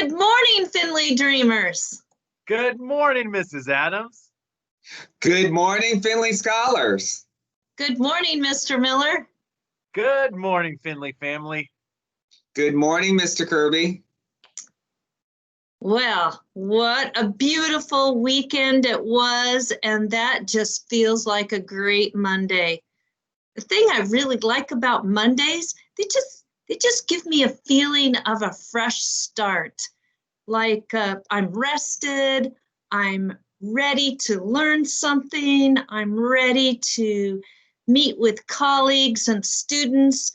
Good morning, Findlay Dreamers. Good morning, Mrs. Adams. Good morning, Findlay Scholars. Good morning, Mr. Miller. Good morning, Findlay family. Good morning, Mr. Kirby. Well, what a beautiful weekend it was, and that just feels like a great Monday. The thing I really like about Mondays, they just give me a feeling of a fresh start. Like I'm rested, I'm ready to learn something, I'm ready to meet with colleagues and students.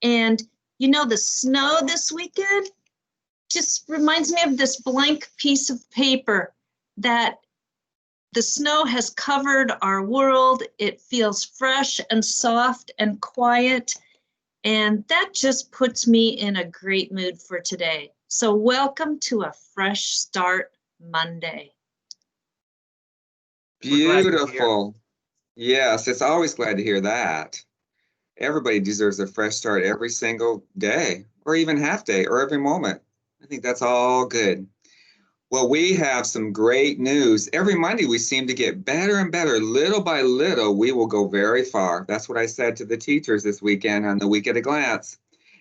And you know, the snow this weekend just reminds me of this blank piece of paper that the snow has covered our world. It feels fresh and soft and quiet. And that just puts me in a great mood for today. So welcome to a Fresh Start Monday. Beautiful. Yes, it's always glad to hear that. Everybody deserves a fresh start every single day, or even half day, or every moment. I think that's all good. Well, we have some great news. Every Monday, we seem to get better and better. Little by little, we will go very far. That's what I said to the teachers this weekend on the Week at a Glance.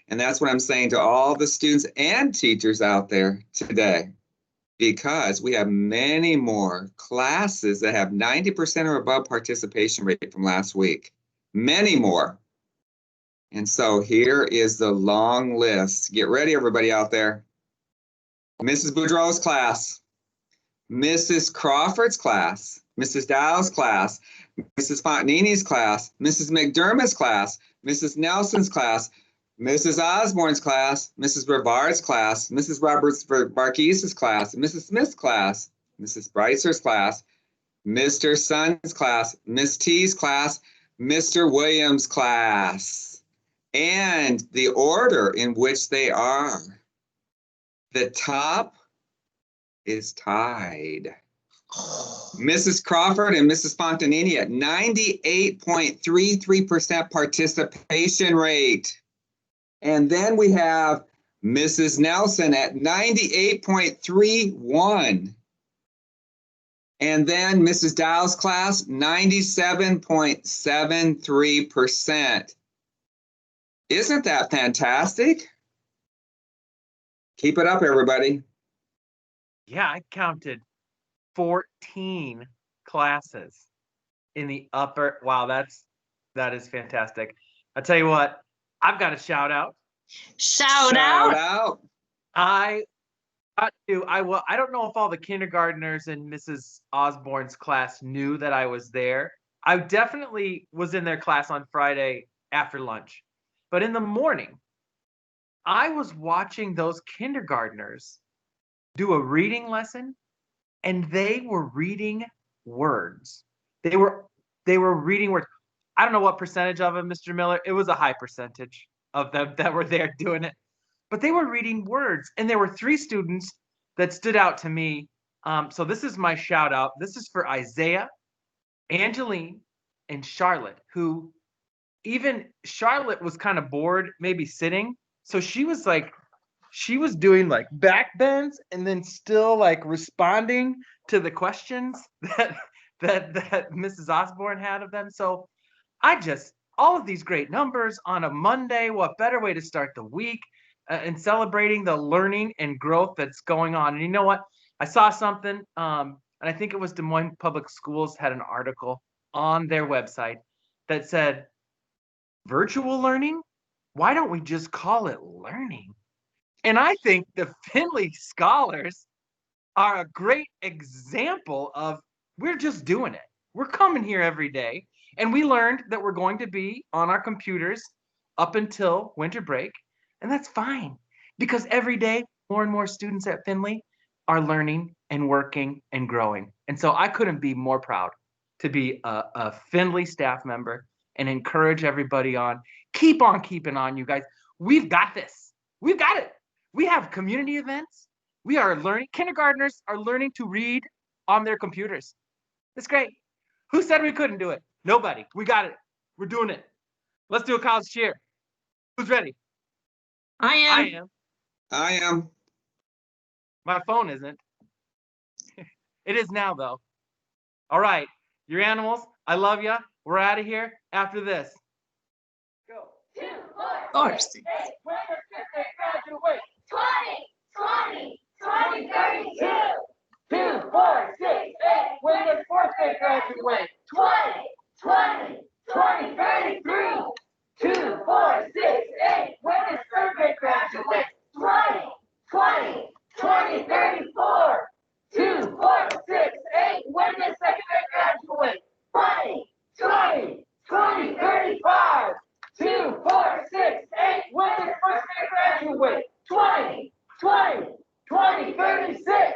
And that's what I'm saying to all the students and teachers out there today, because we have many more classes that have 90% or above participation rate from last week. Many more. And so here is the long list. Get ready, everybody out there. Mrs. Boudreau's class, Mrs. Crawford's class, Mrs. Dow's class, Mrs. Fontanini's class, Mrs. McDermott's class, Mrs. Nelson's class, Mrs. Osborne's class, Mrs. Brevard's class, Mrs. Roberts Marquise's class, Mrs. Smith's class, Mrs. Breitzer's class, Mr. Sun's class, Miss T's class, Mr. Williams' class, and the order in which they are. The top is tied. Mrs. Crawford and Mrs. Fontanini at 98.33% participation rate. And then we have Mrs. Nelson at 98.31. And then Mrs. Dow's class, 97.73%. Isn't that fantastic? Keep it up, everybody. Yeah, I counted 14 classes in the upper. Wow, that is fantastic. I'll tell you what, I've got a shout out. Shout out. I don't know if all the kindergartners in Mrs. Osborne's class knew that I was there. I definitely was in their class on Friday after lunch. But in the morning, I was watching those kindergartners do a reading lesson, and they were reading words. They were reading words. I don't know what percentage of them, Mr. Miller. It was a high percentage of them that were there doing it. But they were reading words, and there were 3 students that stood out to me. So this is my shout out. This is for Isaiah, Angeline, and Charlotte, who even Charlotte was kind of bored, maybe sitting. So she was doing like back bends and then still like responding to the questions that Mrs. Osborne had of them. So all of these great numbers on a Monday. What better way to start the week and celebrating the learning and growth that's going on. And you know what? I saw something, and I think it was Des Moines Public Schools had an article on their website that said, virtual learning? Why don't we just call it learning? And I think the Findlay Scholars are a great example of we're just doing it. We're coming here every day, and we learned that we're going to be on our computers up until winter break, and that's fine because every day more and more students at Findlay are learning and working and growing. And so I couldn't be more proud to be a Findlay staff member and encourage everybody on. Keep on keeping on, you guys. We've got this. We've got it. We have community events. We are learning. Kindergartners are learning to read on their computers. It's great. Who said we couldn't do it? Nobody. We got it. We're doing it. Let's do a college cheer. Who's ready? I am. I am. My phone isn't. It is now, though. All right. Your animals, I love you. We're out of here after this. Go. 2, 4, 6. When does fifth grade graduate? 20, 20, 32. 2, 4, 6, 8. When does fourth grade graduate? 20, 33. 2, 4, 6, 8. When does third grade graduate? 20, 34. 2, 4, 6, 8. When does second grade graduate? 20, 35. 2, 4, 6, 8. When does first grade graduate? 20, 36.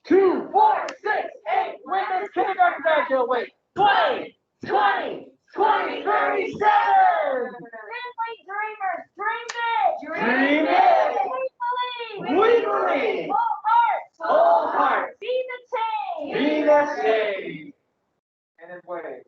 2, 4, 6, 8. When does kindergarten graduate? 37. Family dreamers, dream big. Dream big. We believe. We believe. Whole hearts. Whole hearts. Be the change. Be the shade. And his way.